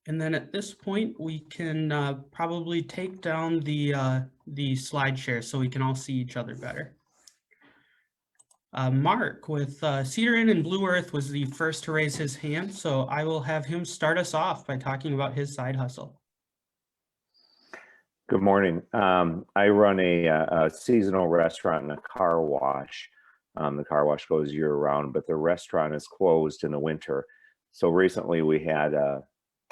And then at this point, we can probably take down the slide share so we can all see each other better. Mark with Cedar Inn and Blue Earth was the first to raise his hand, so I will have him start us off by talking about his side hustle. Good morning. I run a seasonal restaurant and a car wash. The car wash goes year round, but the restaurant is closed in the winter. So recently we had a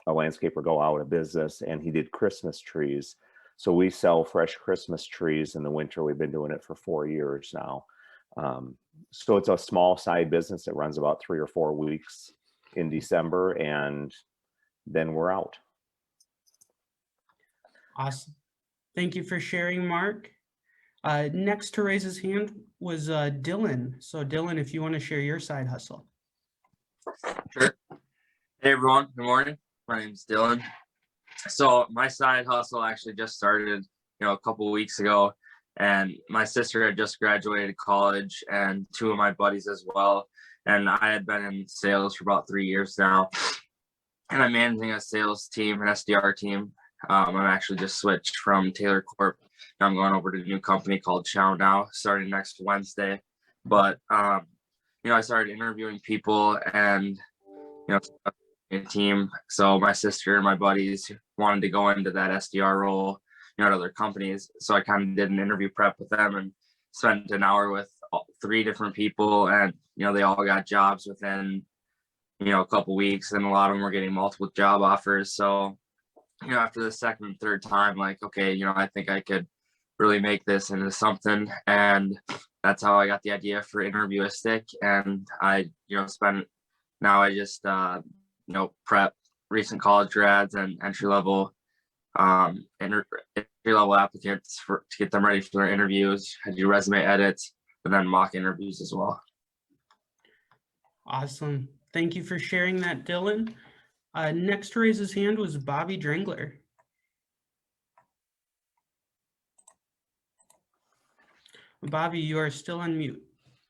landscaper go out of business, and he did Christmas trees. So we sell fresh Christmas trees in the winter. We've been doing it for 4 years now. So it's a small side business that runs about 3 or 4 weeks in December, and then we're out. Awesome. Thank you for sharing, Mark. Next to raise his hand was Dylan. So Dylan, if you want to share your side hustle. Sure. Hey everyone, good morning. My name's Dylan. So my side hustle actually just started, a couple of weeks ago, and my sister had just graduated college, and 2 of my buddies as well. And I had been in sales for about 3 years now, and I'm managing a sales team, an SDR team. I'm actually just switched from Taylor Corp. I'm going over to a new company called Chow Now, starting next Wednesday. But I started interviewing people, and a team. So my sister and my buddies wanted to go into that SDR role, at other companies. So I kind of did an interview prep with them and spent an hour with 3 different people, and they all got jobs within a couple weeks, and a lot of them were getting multiple job offers. So after the second and third time, like, okay, I think I could really make this into something. And that's how I got the idea for Interviewistic. And I just prep recent college grads and entry level applicants to get them ready for their interviews. I do resume edits, and then mock interviews as well. Awesome. Thank you for sharing that, Dylan. Next to raise his hand was Bobby Drengler. Bobby, you are still on mute.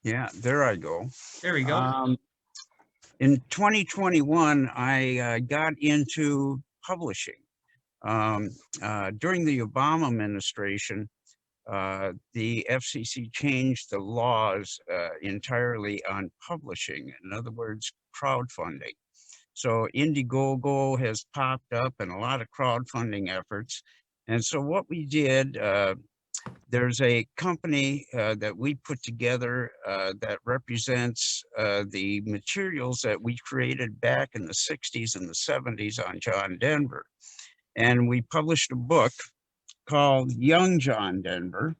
Yeah, there I go. There we go. In 2021, I got into publishing. During the Obama administration, the FCC changed the laws entirely on publishing. In other words, crowdfunding. So Indiegogo has popped up and a lot of crowdfunding efforts. And so what we did, there's a company that we put together that represents the materials that we created back in the 60s and the 70s on John Denver. And we published a book called Young John Denver.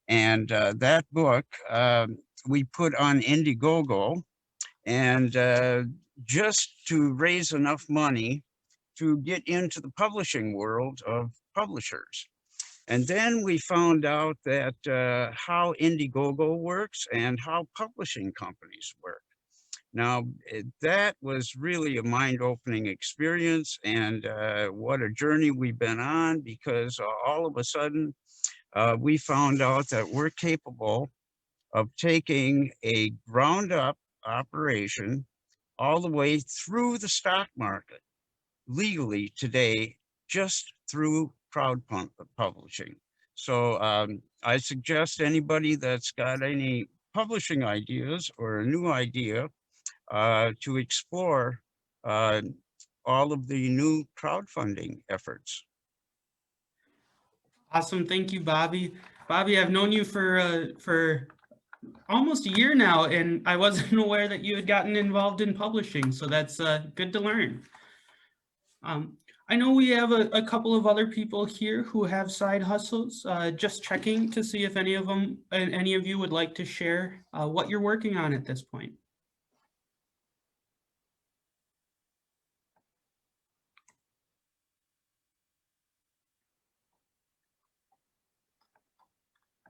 And that book we put on Indiegogo, and just to raise enough money to get into the publishing world of publishers. And then we found out that how Indiegogo works and how publishing companies work. Now, that was really a mind-opening experience, and what a journey we've been on, because all of a sudden we found out that we're capable of taking a ground-up operation all the way through the stock market legally today, just through crowd publishing. So I suggest anybody that's got any publishing ideas or a new idea to explore all of the new crowdfunding efforts. Awesome. Thank you, Bobby. Bobby, I've known you for almost a year now, and I wasn't aware that you had gotten involved in publishing, so that's good to learn. I know we have a couple of other people here who have side hustles. Just checking to see if any of you would like to share what you're working on at this point.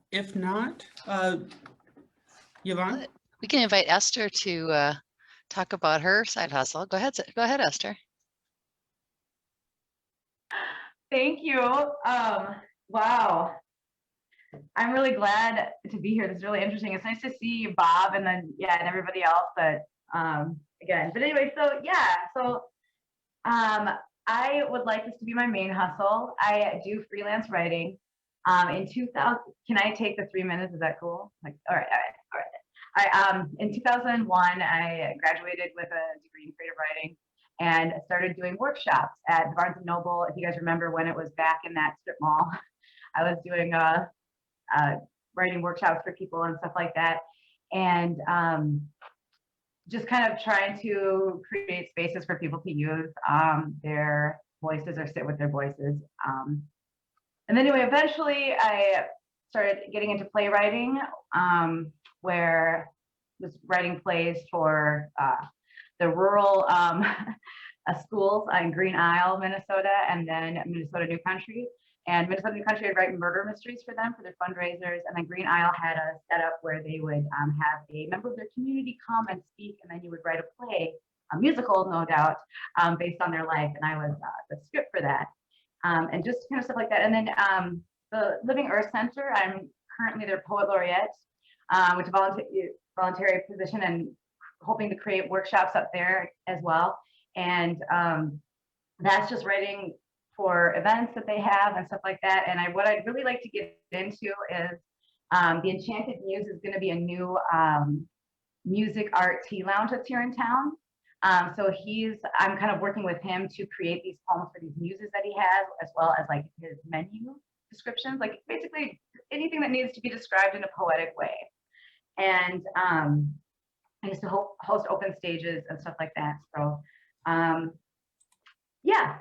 If not, Yvonne? We can invite Esther to talk about her side hustle. Go ahead, Esther. Thank you. Wow. I'm really glad to be here. This is really interesting. It's nice to see Bob and then, and everybody else that, again, but anyway, so I would like this to be my main hustle. I do freelance writing. In 2000, can I take the 3 minutes? Is that cool? Like, all right. In 2001, I graduated with a degree in creative writing and started doing workshops at Barnes and Noble. If you guys remember when it was back in that strip mall, I was doing writing workshops for people and stuff like that. And just kind of trying to create spaces for people to use their voices or sit with their voices. And anyway, eventually I started getting into playwriting, where I was writing plays for the rural schools in Green Isle, Minnesota, and then Minnesota New Country. And Minnesota New Country, I'd write murder mysteries for them for their fundraisers. And then Green Isle had a setup where they would have a member of their community come and speak, and then you would write a play, a musical, no doubt, based on their life. And I was the script for that. And just kind of stuff like that. And then the Living Earth Center, I'm currently their poet laureate, which is a voluntary position, and hoping to create workshops up there as well. And that's just writing for events that they have and stuff like that. And what I'd really like to get into is the Enchanted Muse is going to be a new music art tea lounge that's here in town. So I'm kind of working with him to create these poems for these muses that he has, as well as like his menu descriptions, like basically anything that needs to be described in a poetic way. And I used to host open stages and stuff like that. So yeah.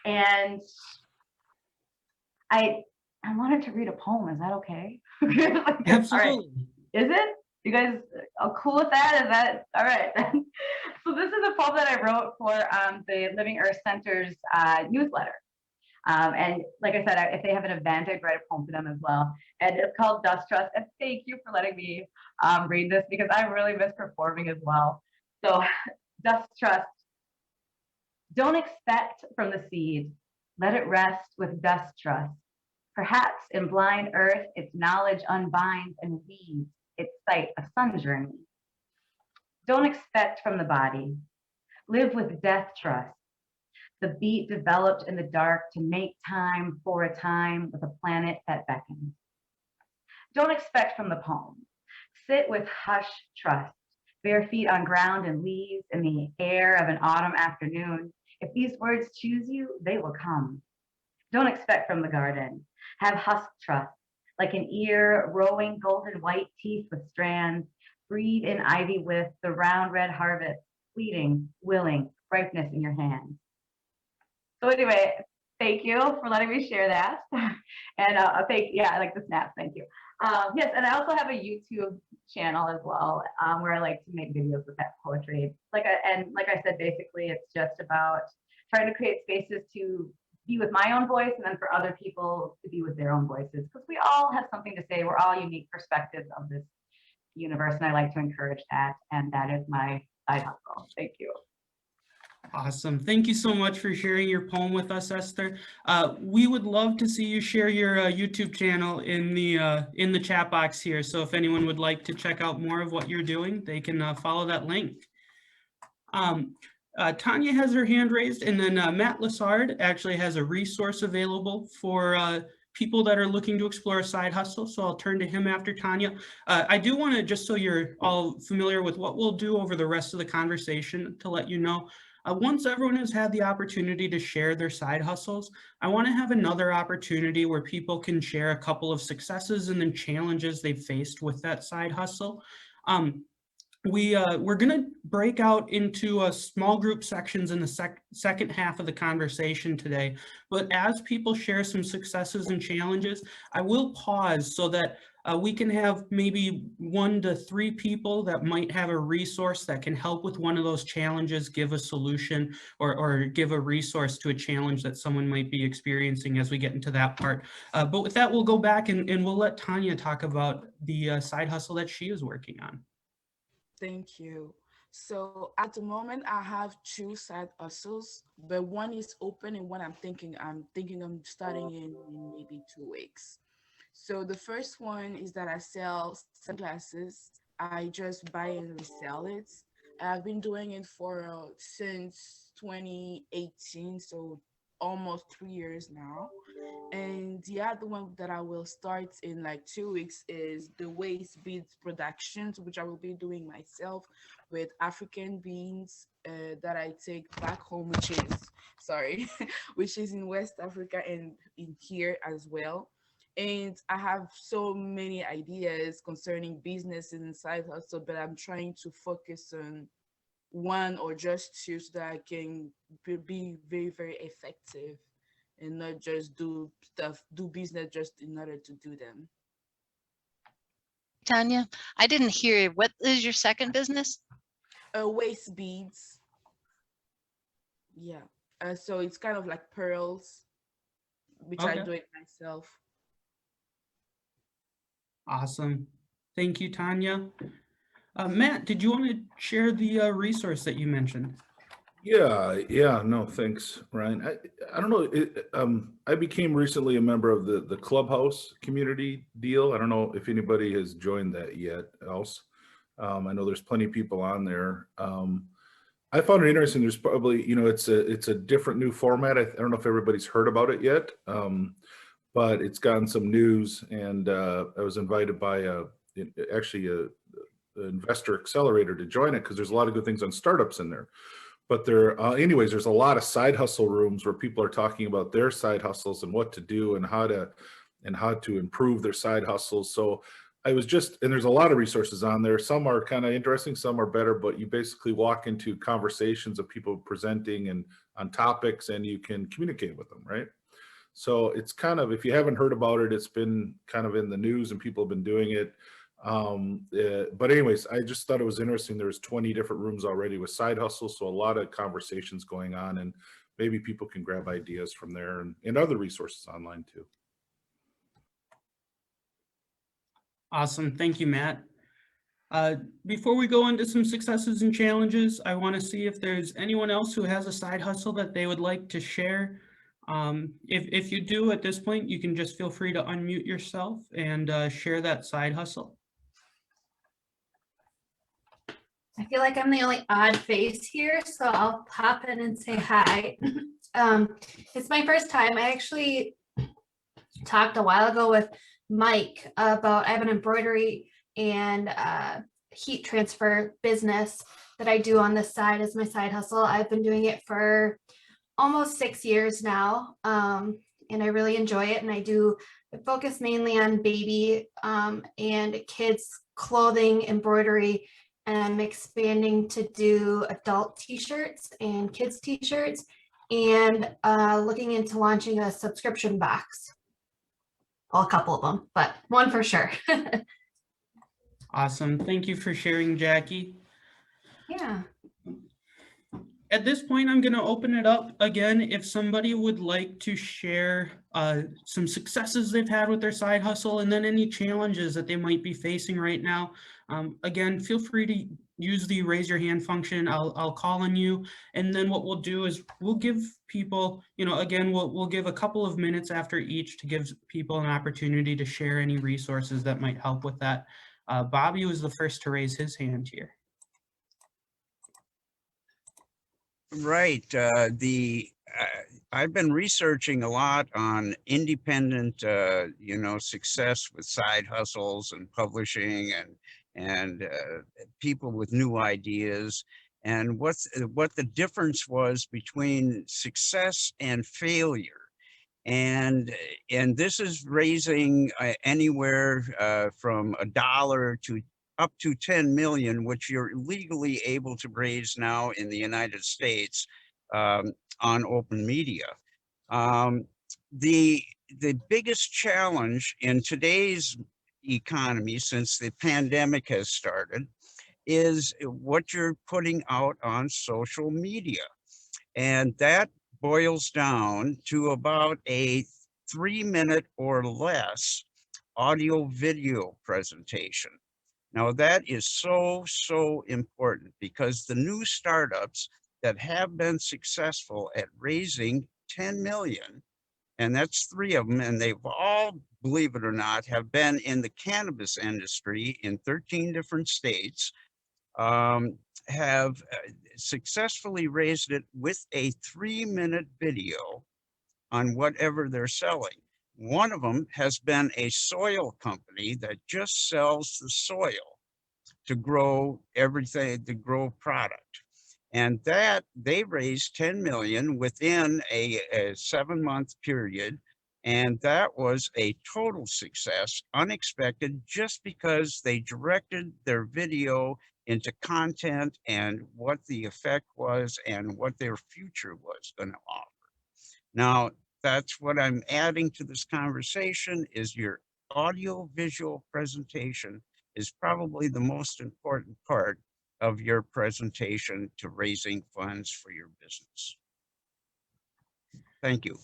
And I wanted to read a poem. Is that okay? Absolutely. All right. Is it? You guys are cool with that? Is that all right? So this is a poem that I wrote for the Living Earth Center's newsletter. And like I said, if they have an event, I'd write a poem for them as well. And it's called Dust Trust. And thank you for letting me read this, because I really miss performing as well. So Dust Trust. Don't expect from the seed. Let it rest with dust trust. Perhaps in blind earth, its knowledge unbinds and weaves its sight a sun journey. Don't expect from the body. Live with death trust. The beat developed in the dark to make time for a time with a planet that beckons. Don't expect from the poem. Sit with hush trust. Bare feet on ground and leaves in the air of an autumn afternoon. If these words choose you, they will come. Don't expect from the garden. Have husk trust. Like an ear, rowing golden white teeth with strands. Breathe in ivy with the round red harvest, fleeting, willing, ripeness in your hands. So anyway, thank you for letting me share that. And I like the snaps, thank you. Yes, and I also have a YouTube channel as well, where I like to make videos with that poetry. Like I said, basically it's just about trying to create spaces to be with my own voice, and then for other people to be with their own voices, because we all have something to say. We're all unique perspectives of this universe, and I like to encourage that. And that is my side hustle. Thank you. Awesome. Thank you so much for sharing your poem with us, Esther. We would love to see you share your YouTube channel in the chat box here. So if anyone would like to check out more of what you're doing, they can follow that link. Tanya has her hand raised, and then Matt Lassard actually has a resource available for people that are looking to explore a side hustle. So I'll turn to him after Tanya. I do want to, just so you're all familiar with what we'll do over the rest of the conversation, to let you know, once everyone has had the opportunity to share their side hustles, I want to have another opportunity where people can share a couple of successes and then challenges they've faced with that side hustle. We're going to break out into small group sections in the second half of the conversation today. But as people share some successes and challenges, I will pause so that we can have maybe 1 to 3 people that might have a resource that can help with one of those challenges, give a solution, or give a resource to a challenge that someone might be experiencing as we get into that part. But with that, we'll go back and we'll let Tanya talk about the side hustle that she is working on. Thank you. So at the moment, I have 2 side hustles, but one is open and one I'm thinking I'm starting in maybe 2 weeks. So the first one is that I sell sunglasses. I just buy and resell it. I've been doing it for since 2018, so almost 3 years now. And the other one that I will start in like 2 weeks is the waste beads productions, which I will be doing myself with African beans that I take back home, which is, sorry, which is in West Africa and in here as well. And I have so many ideas concerning business and side hustle, but I'm trying to focus on one or just two so that I can be very, very effective and not just do business just in order to do them. Tanya, I didn't hear, what is your second business? Waist beads. Yeah. So it's kind of like pearls, which I Okay. do it myself. Awesome. Thank you, Tanya. Matt, did you want to share the resource that you mentioned? Yeah, no, thanks, Ryan. I don't know. I became recently a member of the Clubhouse community deal. I don't know if anybody has joined that yet else. I know there's plenty of people on there. I found it interesting. There's probably, it's a different new format. I don't know if everybody's heard about it yet, but it's gotten some news, and I was invited by actually a investor accelerator to join it because there's a lot of good things on startups in there. But anyways, there's a lot of side hustle rooms where people are talking about their side hustles and what to do and how to improve their side hustles. So and there's a lot of resources on there. Some are kind of interesting, some are better, but you basically walk into conversations of people presenting and on topics, and you can communicate with them, right? So it's kind of, if you haven't heard about it, it's been kind of in the news and people have been doing it. But anyways, I just thought it was interesting. There's 20 different rooms already with side hustles. So a lot of conversations going on, and maybe people can grab ideas from there and other resources online too. Awesome. Thank you, Matt. Before we go into some successes and challenges, I want to see if there's anyone else who has a side hustle that they would like to share. If you do at this point, you can just feel free to unmute yourself and share that side hustle. I feel like I'm the only odd face here, so I'll pop in and say hi. It's my first time. I actually talked a while ago with Mike about, I have an embroidery and heat transfer business that I do on the side as my side hustle. I've been doing it for almost 6 years now, and I really enjoy it. And I focus mainly on baby and kids clothing, embroidery, and I'm expanding to do adult t-shirts and kids t-shirts, and looking into launching a subscription box. Well, a couple of them, but one for sure. Awesome. Thank you for sharing, Jackie. Yeah. At this point, I'm going to open it up again. If somebody would like to share some successes they've had with their side hustle, and then any challenges that they might be facing right now, again, feel free to use the raise your hand function. I'll call on you. And then what we'll do is we'll give people, again, we'll give a couple of minutes after each to give people an opportunity to share any resources that might help with that. Bobby was the first to raise his hand here. Right. I've been researching a lot on independent, success with side hustles and publishing and people with new ideas, and what the difference was between success and failure. And this is raising anywhere from $1 to up to 10 million, which you're legally able to raise now in the United States on open media. The biggest challenge in today's economy, since the pandemic has started, is what you're putting out on social media. And that boils down to about a 3-minute or less audio video presentation. Now that is so important, because the new startups that have been successful at raising 10 million, and that's 3 of them, and they've all, believe it or not, have been in the cannabis industry in 13 different states. have successfully raised it with a 3-minute video on whatever they're selling. One of them has been a soil company that just sells the soil to grow everything, to grow product. And that they raised 10 million within a 7-month period. And that was a total success, unexpected, just because they directed their video into content and what the effect was and what their future was going to offer. Now, that's what I'm adding to this conversation is your audio visual presentation is probably the most important part of your presentation to raising funds for your business. Thank you.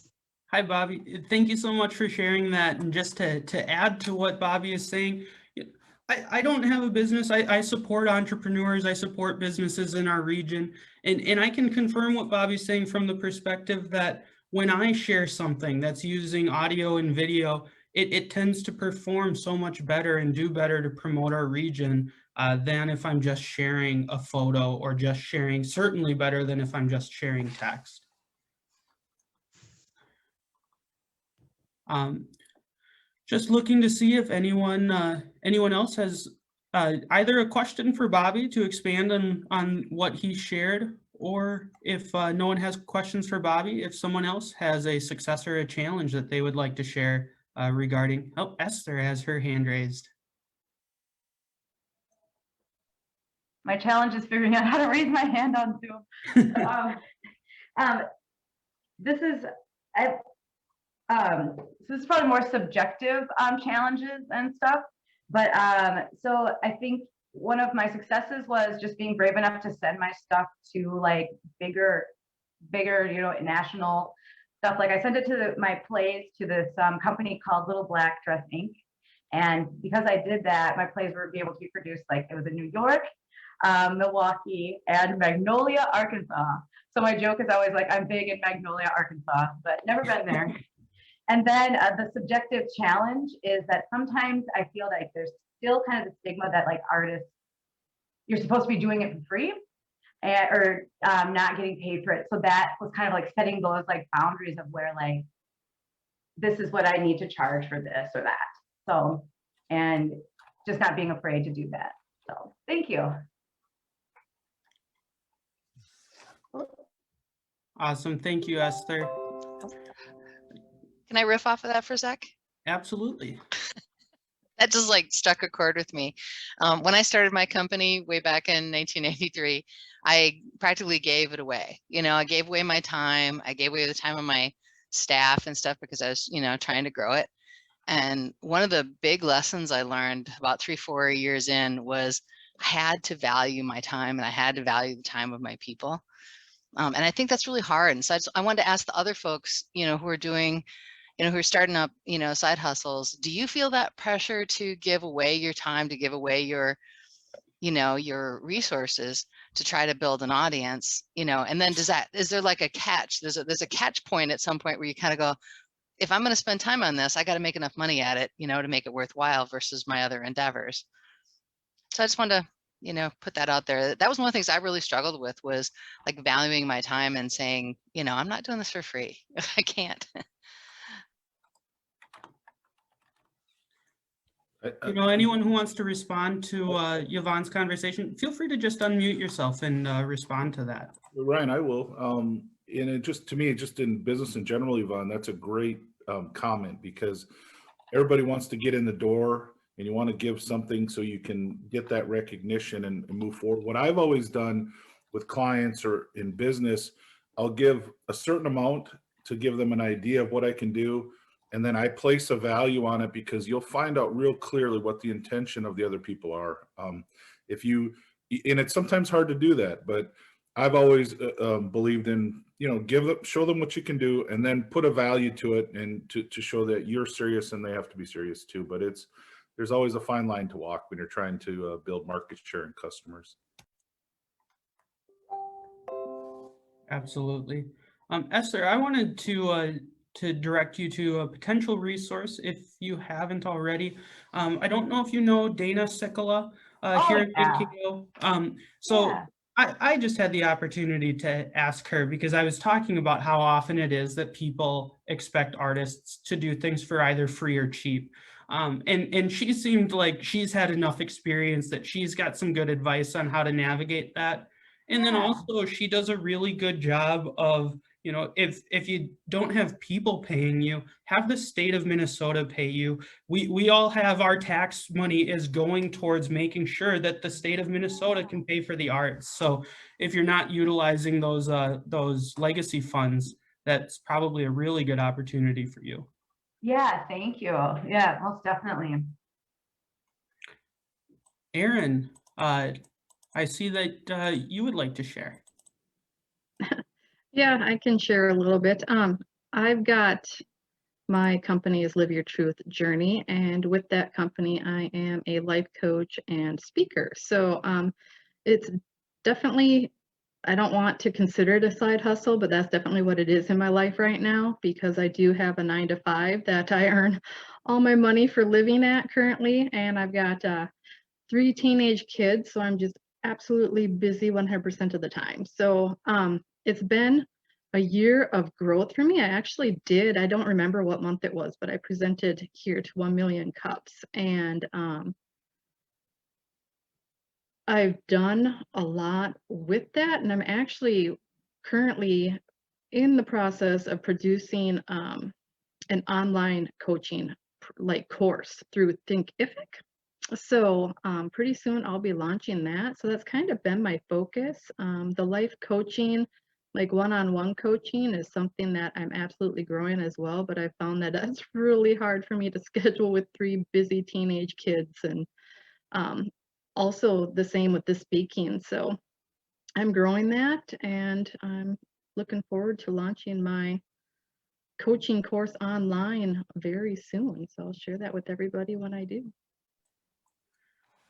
Hi, Bobby. Thank you so much for sharing that. And just to add to what Bobby is saying, I don't have a business. I support entrepreneurs. I support businesses in our region. And I can confirm what Bobby's saying from the perspective that when I share something that's using audio and video, it tends to perform so much better and do better to promote our region than if I'm just sharing a photo or just sharing, certainly better than if I'm just sharing text. Just looking to see if anyone else has either a question for Bobby to expand on what he shared, or if no one has questions for Bobby, if someone else has a success or a challenge that they would like to share regarding. Oh, Esther has her hand raised. My challenge is figuring out how to raise my hand on Zoom. This is probably more subjective challenges and stuff, but so I think one of my successes was just being brave enough to send my stuff to like bigger, national stuff. Like I sent it to my plays to this company called Little Black Dress Inc. And because I did that, my plays were able to be produced, like it was in New York, Milwaukee, and Magnolia, Arkansas. So my joke is always like, I'm big in Magnolia, Arkansas, but never been there. And then the subjective challenge is that sometimes I feel like there's still kind of the stigma that like artists, you're supposed to be doing it for free or not getting paid for it. So that was kind of like setting those like boundaries of where like, this is what I need to charge for this or that. So, and just not being afraid to do that. So thank you. Awesome. Thank you, Esther. Can I riff off of that for a sec? Absolutely. That just like struck a chord with me. When I started my company way back in 1983, I practically gave it away. I gave away my time. I gave away the time of my staff and stuff because I was, trying to grow it. And one of the big lessons I learned about 3-4 years in was I had to value my time and I had to value the time of my people. And I think that's really hard. And so I wanted to ask the other folks, who are doing, who are starting up, side hustles. Do you feel that pressure to give away your time, to give away your, your resources to try to build an audience, and then is there like a catch? There's a catch point at some point where you kind of go, if I'm going to spend time on this, I got to make enough money at it, to make it worthwhile versus my other endeavors. So I just wanted to, put that out there. That was one of the things I really struggled with, was like valuing my time and saying, I'm not doing this for free. I can't. Anyone who wants to respond to Yvonne's conversation, feel free to just unmute yourself and respond to that. Ryan, I will. And it just, to me, just in business in general, Yvonne, that's a great comment, because everybody wants to get in the door and you want to give something so you can get that recognition and move forward. What I've always done with clients or in business, I'll give a certain amount to give them an idea of what I can do. And then I place a value on it, because you'll find out real clearly what the intention of the other people are. And it's sometimes hard to do that, but I've always believed in, show them what you can do and then put a value to it, and to show that you're serious and they have to be serious too. But there's always a fine line to walk when you're trying to build market share and customers. Absolutely. Esther, I wanted to direct you to a potential resource if you haven't already. I don't know if you know Dana Sikala. here Oh, in yeah. Mankato. So Yeah. I just had the opportunity to ask her because I was talking about how often it is that people expect artists to do things for either free or cheap. And she seemed like she's had enough experience that she's got some good advice on how to navigate that. And then Yeah. also she does a really good job of, you know, if you don't have people paying you, have the state of Minnesota pay you. We all have our tax money is going towards making sure that the state of Minnesota can pay for the arts. So if you're not utilizing those legacy funds, that's probably a really good opportunity for you. Yeah, thank you. Yeah, most definitely. Aaron, I see that you would like to share. Yeah, I can share a little bit. I've got my company is Live Your Truth Journey, and with that company, I am a life coach and speaker. So it's definitely, I don't want to consider it a side hustle, but that's definitely what it is in my life right now because I do have a 9 to 5 that I earn all my money for living at currently, and I've got 3 teenage kids, so I'm just absolutely busy 100% of the time. So it's been a year of growth for me. I actually did, I don't remember what month it was, but I presented here to 1 million cups. And I've done a lot with that. And I'm actually currently in the process of producing an online coaching like course through Thinkific. So pretty soon I'll be launching that. So that's kind of been my focus. The life coaching, like one-on-one coaching is something that I'm absolutely growing as well, but I found that that's really hard for me to schedule with 3 busy teenage kids and also the same with the speaking. So I'm growing that and I'm looking forward to launching my coaching course online very soon. So I'll share that with everybody when I do.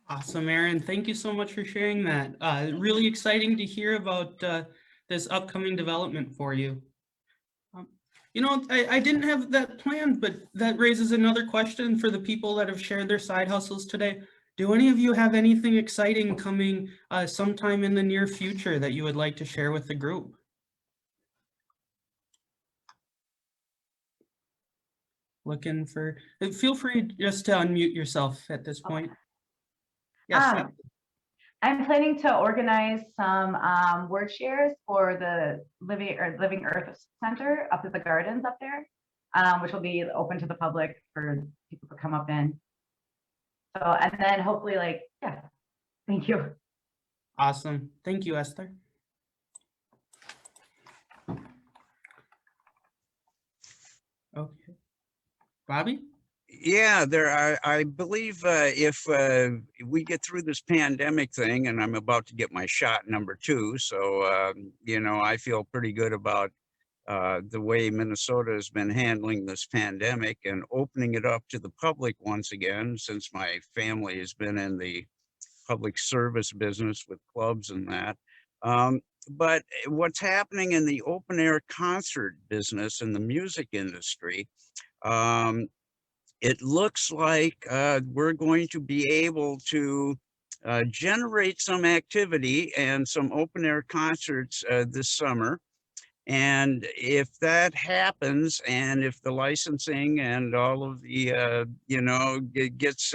Awesome, Aaron. Thank you so much for sharing that. Really exciting to hear about this upcoming development for you. You know, I didn't have that planned, but that raises another question for the people that have shared their side hustles today. Do any of you have anything exciting coming sometime in the near future that you would like to share with the group? Looking for, feel free just to unmute yourself at this point. Yes. I'm planning to organize some word shares for the Living Earth Center up at the gardens up there, which will be open to the public for people to come up in. So, and then hopefully yeah, thank you. Awesome. Thank you, Esther. Okay. Bobby? Yeah, I believe if we get through this pandemic thing, and I'm about to get my shot #2, so I feel pretty good about the way Minnesota has been handling this pandemic and opening it up to the public once again, since my family has been in the public service business with clubs and that. But what's happening in the open air concert business and the music industry, it looks like we're going to be able to generate some activity and some open air concerts this summer. And if that happens, and if the licensing and all of the, gets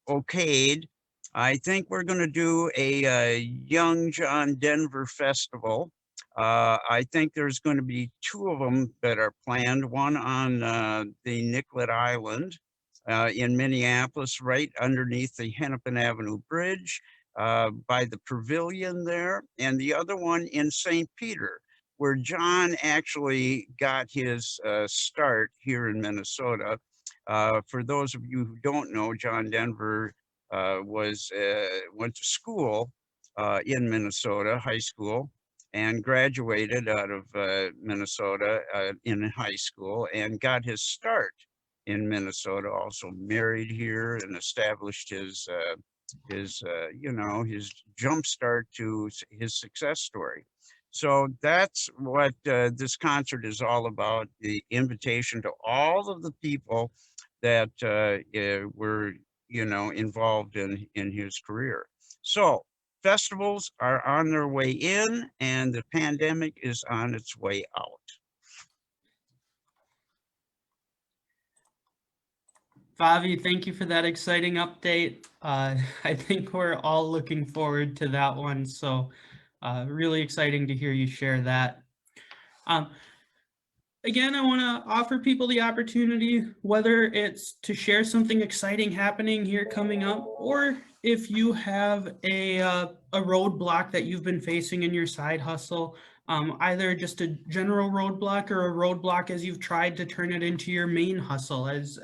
okayed, I think we're going to do a Young John Denver Festival. I think there's going to be 2 of them that are planned, one on the Nicollet Island in Minneapolis, right underneath the Hennepin Avenue Bridge by the pavilion there, and the other one in St. Peter, where John actually got his start here in Minnesota. For those of you who don't know, John Denver went to school in Minnesota, high school, and graduated out of Minnesota in high school and got his start in Minnesota. Also married here and established his jump start to his success story. So that's what this concert is all about, the invitation to all of the people that were involved in his career. So festivals are on their way in, and the pandemic is on its way out. Favi, thank you for that exciting update. I think we're all looking forward to that one. So really exciting to hear you share that. Again, I want to offer people the opportunity, whether it's to share something exciting happening here coming up, or if you have a roadblock that you've been facing in your side hustle, either just a general roadblock or a roadblock as you've tried to turn it into your main hustle, as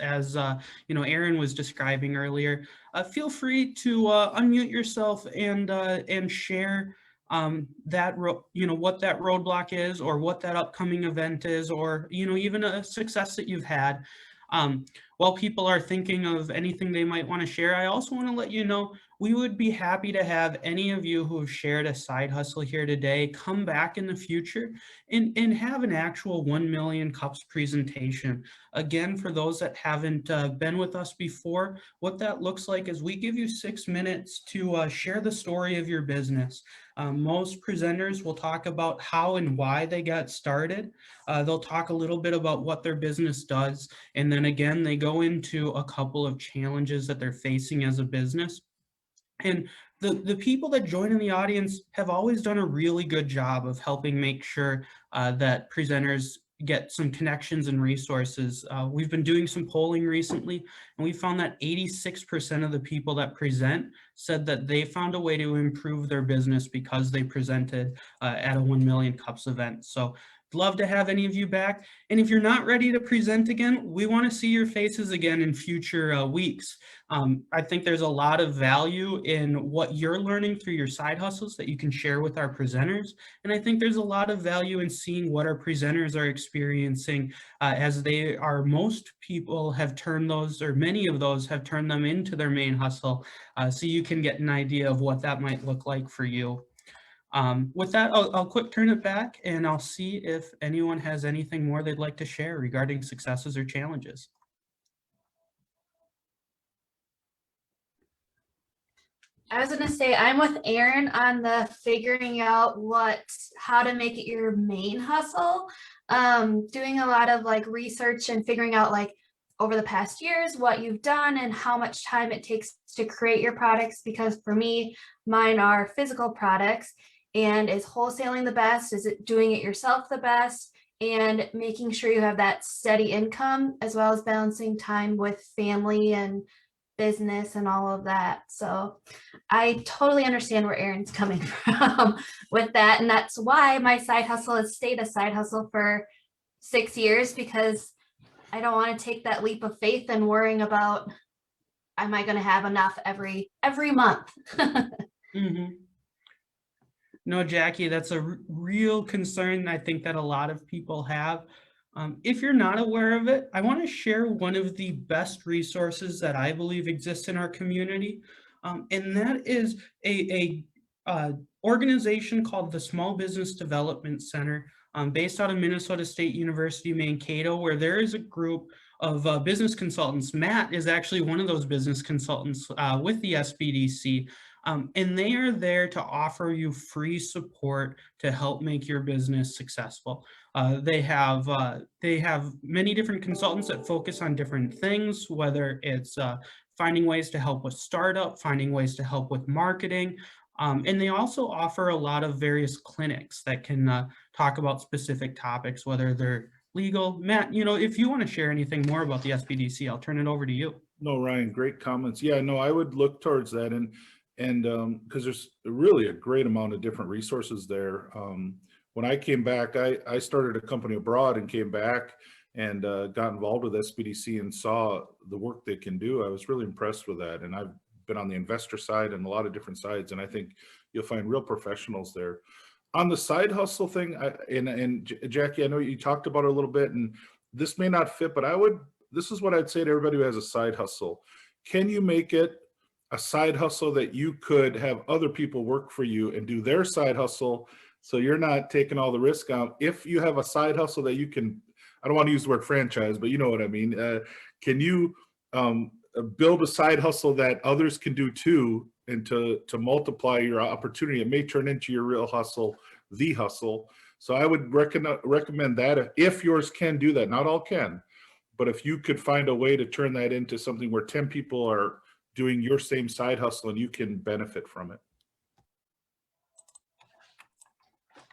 Aaron was describing earlier. Feel free to unmute yourself and share what that roadblock is, or what that upcoming event is, or even a success that you've had. While people are thinking of anything they might want to share, I also want to let you know we would be happy to have any of you who have shared a side hustle here today come back in the future and have an actual 1 million cups presentation. Again, for those that haven't been with us before, what that looks like is we give you 6 minutes to share the story of your business. Most presenters will talk about how and why they got started. They'll talk a little bit about what their business does. And then again, they go into a couple of challenges that they're facing as a business. And the people that join in the audience have always done a really good job of helping make sure that presenters get some connections and resources. We've been doing some polling recently, and we found that 86% of the people that present said that they found a way to improve their business because they presented at a 1 million cups event. So love to have any of you back. And if you're not ready to present again, we want to see your faces again in future weeks. I think there's a lot of value in what you're learning through your side hustles that you can share with our presenters. And I think there's a lot of value in seeing what our presenters are experiencing as most people have turned those, or many of those have turned them into their main hustle. So you can get an idea of what that might look like for you. With that, I'll quick turn it back, and I'll see if anyone has anything more they'd like to share regarding successes or challenges. I was gonna say, I'm with Aaron on the figuring out how to make it your main hustle. Doing a lot of like research and figuring out like over the past years what you've done and how much time it takes to create your products. Because for me, mine are physical products, and is wholesaling the best? Is it doing it yourself the best? And making sure you have that steady income, as well as balancing time with family and business and all of that. So I totally understand where Aaron's coming from with that. And that's why my side hustle has stayed a side hustle for 6 years, because I don't want to take that leap of faith and worrying about, am I going to have enough every month? Mm-hmm. No, Jackie, that's a real concern I think that a lot of people have. If you're not aware of it, I want to share one of the best resources that I believe exists in our community. And that is a organization called the Small Business Development Center, based out of Minnesota State University, Mankato, where there is a group of business consultants. Matt is actually one of those business consultants with the SBDC. And they are there to offer you free support to help make your business successful. They have many different consultants that focus on different things, whether it's finding ways to help with startup, finding ways to help with marketing. And they also offer a lot of various clinics that can talk about specific topics, whether they're legal. Matt, if you want to share anything more about the SBDC, I'll turn it over to you. No, Ryan, great comments. Yeah, no, I would look towards that, and because there's really a great amount of different resources there. When I came back, I started a company abroad and came back and got involved with SBDC and saw the work they can do. I was really impressed with that, and I've been on the investor side and a lot of different sides, and I think you'll find real professionals there. On the side hustle thing, and Jackie, I know you talked about it a little bit, and this may not fit, but this is what I'd say to everybody who has a side hustle. Can you make it a side hustle that you could have other people work for you and do their side hustle, so you're not taking all the risk out? If you have a side hustle that you can, I don't want to use the word franchise, but you know what I mean. Can you build a side hustle that others can do too, and to multiply your opportunity. It may turn into your real hustle, the hustle. So I would recommend that if yours can do that. Not all can, but if you could find a way to turn that into something where 10 people are doing your same side hustle and you can benefit from it.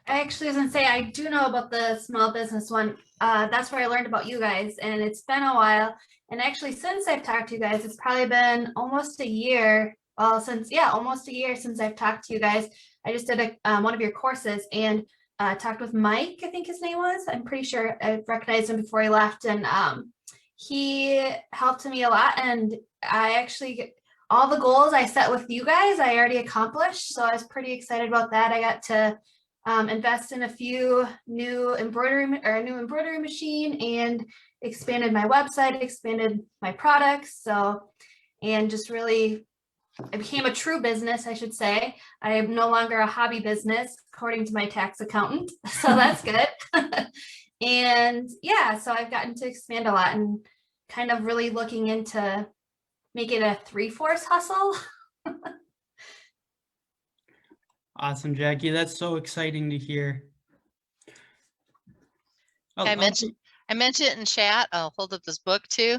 I actually was gonna say, I do know about the small business one. That's where I learned about you guys, and it's been a while. And actually, since I've talked to you guys, it's probably been almost a year. Well, almost a year since I've talked to you guys. I just did one of your courses and talked with Mike, I think his name was. I'm pretty sure I recognized him before he left, and he helped me a lot. And I actually, all the goals I set with you guys, I already accomplished. So I was pretty excited about that. I got to invest in a few new embroidery machine, and expanded my website, expanded my products. So, and just really, it became a true business, I should say. I am no longer a hobby business, according to my tax accountant. So that's good. And yeah, so I've gotten to expand a lot and kind of really looking into making a 3-force hustle. Awesome, Jackie. That's so exciting to hear. Oh, I mentioned it in chat. I'll hold up this book too.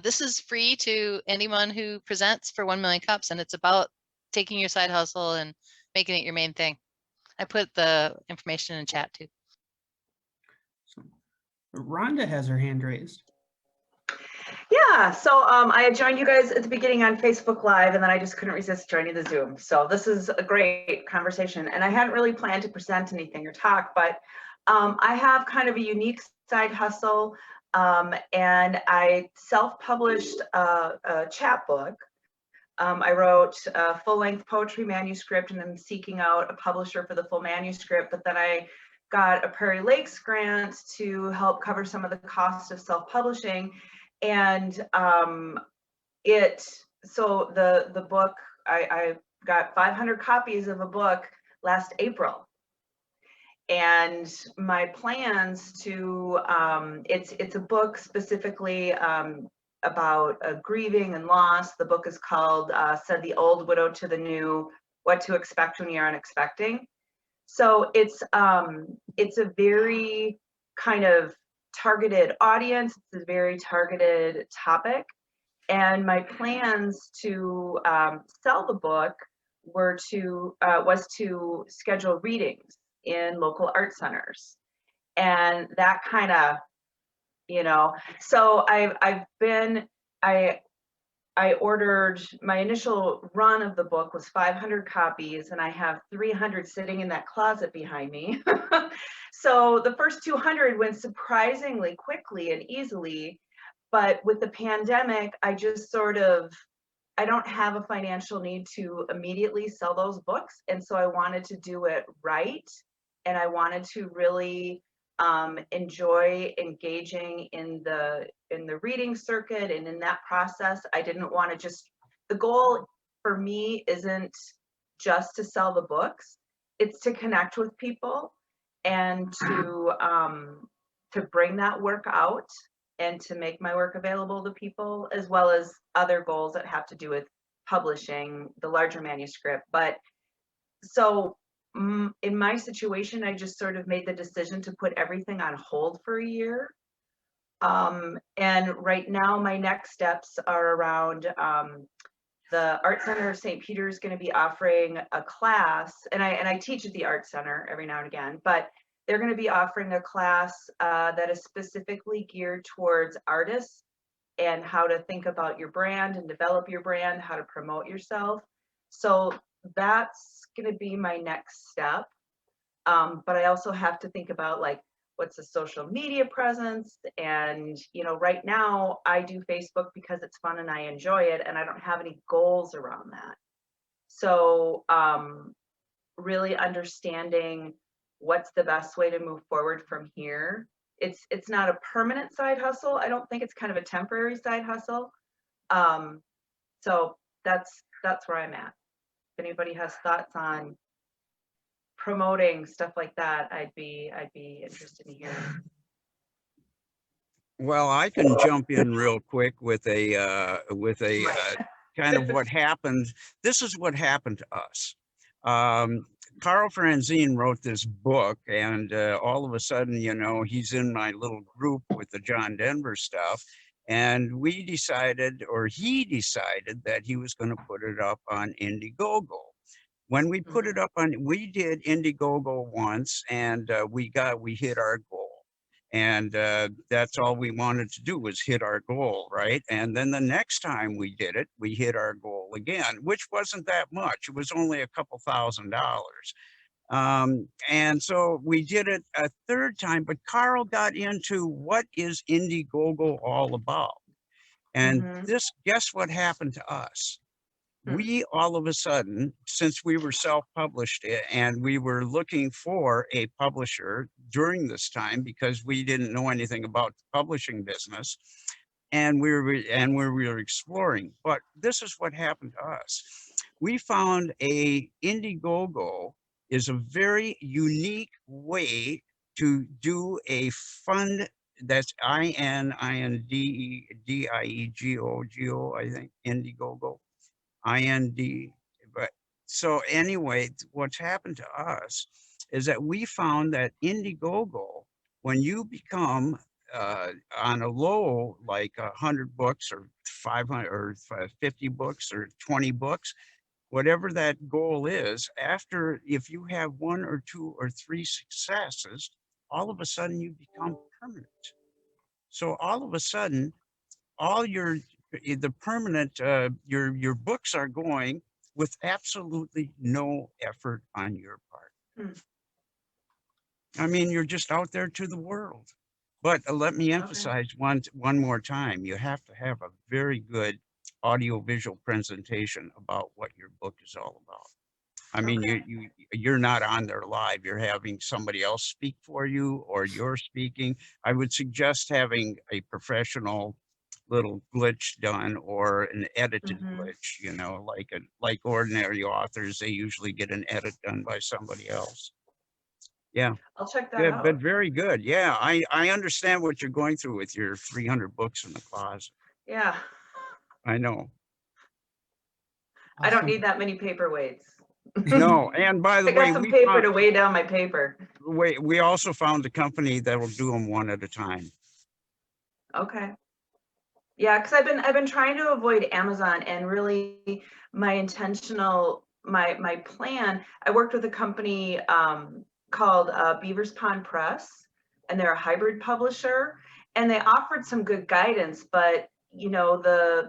This is free to anyone who presents for 1 Million Cups, and it's about taking your side hustle and making it your main thing. I put the information in chat too. Rhonda has her hand raised. Yeah, so I had joined you guys at the beginning on Facebook Live, and then I just couldn't resist joining the Zoom. So this is a great conversation, and I hadn't really planned to present anything or talk, but I have kind of a unique side hustle, and I self-published a chapbook. I wrote a full-length poetry manuscript, and I'm seeking out a publisher for the full manuscript, but then I got a Prairie Lakes grant to help cover some of the cost of self-publishing. And so the book, I got 500 copies of a book last April. And my plans to, it's a book specifically about grieving and loss. The book is called Said the Old Widow to the New, What to Expect When You're Unexpecting. So it's a very kind of targeted audience. It's a very targeted topic. And my plans to sell the book was to schedule readings in local art centers. And that kind of, so I ordered, my initial run of the book was 500 copies, and I have 300 sitting in that closet behind me. So the first 200 went surprisingly quickly and easily, but with the pandemic, I just I don't have a financial need to immediately sell those books. And so I wanted to do it right. And I wanted to really enjoy engaging in the reading circuit, and in that process, I didn't want to the goal for me isn't just to sell the books, it's to connect with people and to bring that work out and to make my work available to people, as well as other goals that have to do with publishing the larger manuscript. But so in my situation, I just sort of made the decision to put everything on hold for a year. And right now my next steps are around the Art Center of St. Peter is going to be offering a class, and I teach at the Art Center every now and again, but they're going to be offering a class that is specifically geared towards artists and how to think about your brand and develop your brand, how to promote yourself. So that's going to be my next step. But I also have to think about like, what's the social media presence? And, right now I do Facebook because it's fun and I enjoy it, and I don't have any goals around that. So really understanding what's the best way to move forward from here. It's not a permanent side hustle. I don't think it's kind of a temporary side hustle. So that's where I'm at. If anybody has thoughts on promoting stuff like that, I'd be interested in hearing. Well, I can jump in real quick with a kind of what happened. This is what happened to us. Carl Franzine wrote this book, and all of a sudden, you know, he's in my little group with the John Denver stuff. And we decided, or he decided, that he was going to put it up on Indiegogo. When we put it up on, we did Indiegogo once, and we hit our goal. And that's all we wanted to do was hit our goal, right? And then the next time we did it, we hit our goal again, which wasn't that much. It was only a couple $1,000s. And so we did it a third time, but Carl got into what is Indiegogo all about. And guess what happened to us? We all of a sudden, since we were self-published and we were looking for a publisher during this time because we didn't know anything about the publishing business, and we were exploring. But this is what happened to us. We found Indiegogo is a very unique way to do a fund. That's INDIEGO, I think, Indiegogo. But so anyway, what's happened to us is that we found that Indiegogo, when you become on a low, like 100 books or 500 or 50 books or 20 books, whatever that goal is, after, if you have 1 or 2 or 3 successes, all of a sudden you become permanent. So all of a sudden, all the permanent, your books are going with absolutely no effort on your part. I mean, you're just out there to the world. But let me emphasize one more time, you have to have a very good audio-visual presentation about what your book is all about. I mean, you're not on there live, you're having somebody else speak for you, or you're speaking. I would suggest having a professional little glitch done, or an edited glitch, you know, like ordinary authors, they usually get an edit done by somebody else. Yeah. I'll check that Good, out. but very good. Yeah, I understand what you're going through with your 300 books in the closet. Yeah. I know. I don't need that many paperweights. No, and by the I way, got some paper to weigh down my paper. we also found a company that will do them one at a time. Okay. Yeah, because I've been trying to avoid Amazon, and really my plan. I worked with a company called Beavers Pond Press, and they're a hybrid publisher, and they offered some good guidance, but you know, the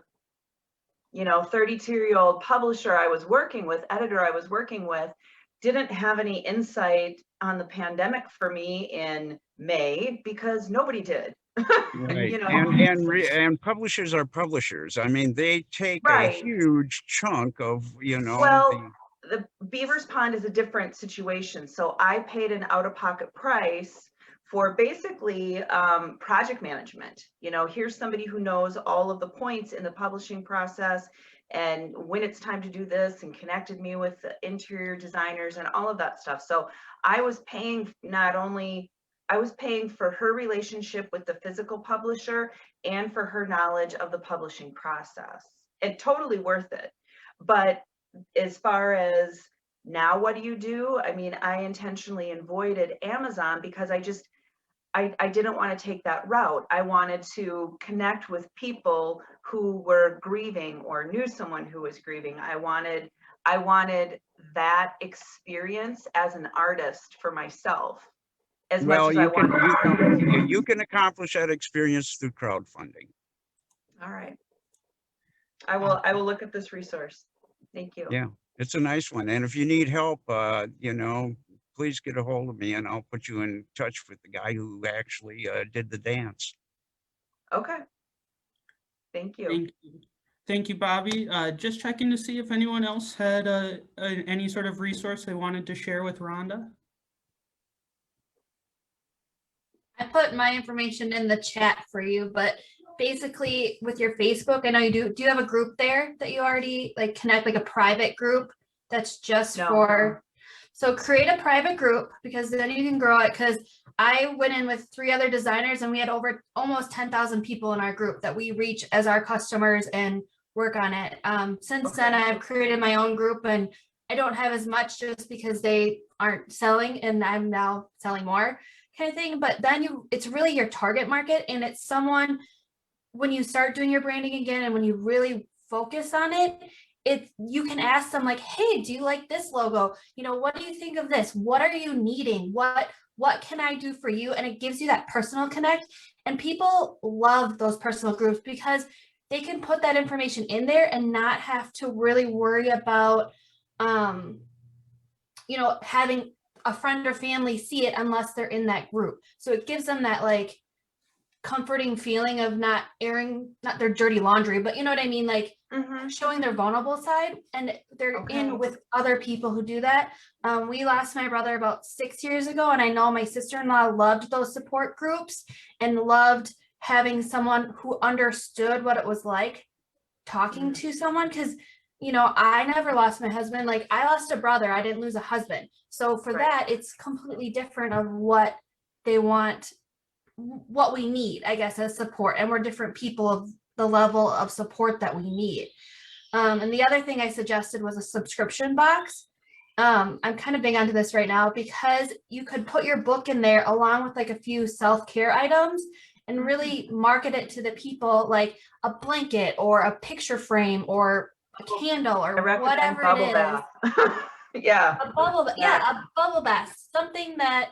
32-year-old publisher I was working with, editor I was working with, didn't have any insight on the pandemic for me in May, because nobody did. Right. You know? And publishers are publishers. I mean, they take a huge chunk of, Well, the Beavers Pond is a different situation. So I paid an out-of-pocket price for basically project management. You know, here's somebody who knows all of the points in the publishing process and when it's time to do this, and connected me with the interior designers and all of that stuff. So I was paying I was paying for her relationship with the physical publisher and for her knowledge of the publishing process. And totally worth it. But as far as now, what do you do? I mean, I intentionally avoided Amazon because I didn't want to take that route. I wanted to connect with people who were grieving or knew someone who was grieving. I wanted that experience as an artist for myself. As much as you can accomplish that experience through crowdfunding. All right. I will look at this resource. Thank you. Yeah, it's a nice one. And if you need help, please get a hold of me and I'll put you in touch with the guy who actually did the dance. Okay. Thank you. Thank you, Bobby. Just checking to see if anyone else had any sort of resource they wanted to share with Rhonda. I put my information in the chat for you, but basically with your Facebook, I know you do you have a group there that you already connect, like a private group that's just for, So create a private group, because then you can grow it. Because I went in with 3 other designers and we had over almost 10,000 people in our group that we reach as our customers and work on it. Since then, I've created my own group, and I don't have as much just because they aren't selling and I'm now selling more kind of thing. But then it's really your target market, and it's someone, when you start doing your branding again and when you really focus on it, you can ask them like, hey, do you like this logo? You know, what do you think of this? What are you needing? What can I do for you? And it gives you that personal connect. And people love those personal groups because they can put that information in there and not have to really worry about, you know, having a friend or family see it unless they're in that group. So it gives them that like comforting feeling of not airing, not their dirty laundry, but you know what I mean? Like showing their vulnerable side, and they're in with other people who do that. We lost my brother about 6 years ago, and I know my sister-in-law loved those support groups and loved having someone who understood what it was like talking to someone. Because you know, I never lost my husband. Like, I lost a brother, I didn't lose a husband. So for that, it's completely different of what they want, what we need, I guess, as support. And we're different people of the level of support that we need. And the other thing I suggested was a subscription box. I'm kind of big onto this right now because you could put your book in there along with like a few self-care items and really market it to the people, like a blanket or a picture frame or a candle or whatever it is. Bath. Yeah. A bubble, yeah, a bubble bath, something that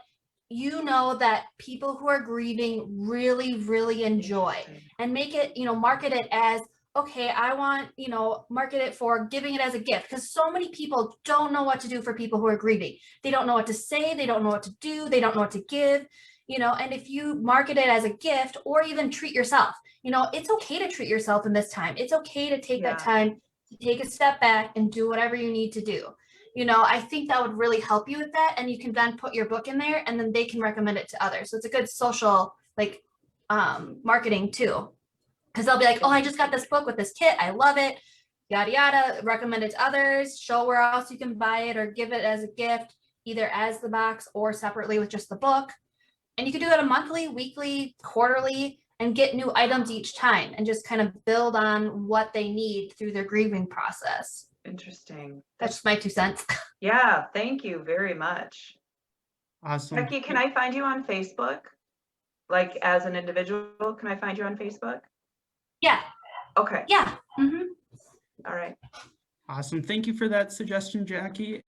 you know that people who are grieving really, really enjoy, and make it, you know, market it as, okay, I want, you know, market it for giving it as a gift, because so many people don't know what to do for people who are grieving. They don't know what to say, they don't know what to do, they don't know what to give, you know. And if you market it as a gift, or even treat yourself, you know, it's okay to treat yourself in this time. It's okay to take that time to take a step back and do whatever you need to do. You know, I think that would really help you with that. And you can then put your book in there, and then they can recommend it to others. So it's a good social, like, marketing too. Because they'll be like, oh, I just got this book with this kit, I love it, yada, yada, recommend it to others, show where else you can buy it or give it as a gift, either as the box or separately with just the book. And you can do that a monthly, weekly, quarterly, and get new items each time and just kind of build on what they need through their grieving process. Interesting. That's my 2 cents. Yeah, thank you very much. Awesome. Becky, can I find you on Facebook? Like, as an individual, can I find you on Facebook? Yeah. Okay. Yeah. All right. Awesome. Thank you for that suggestion, Jackie.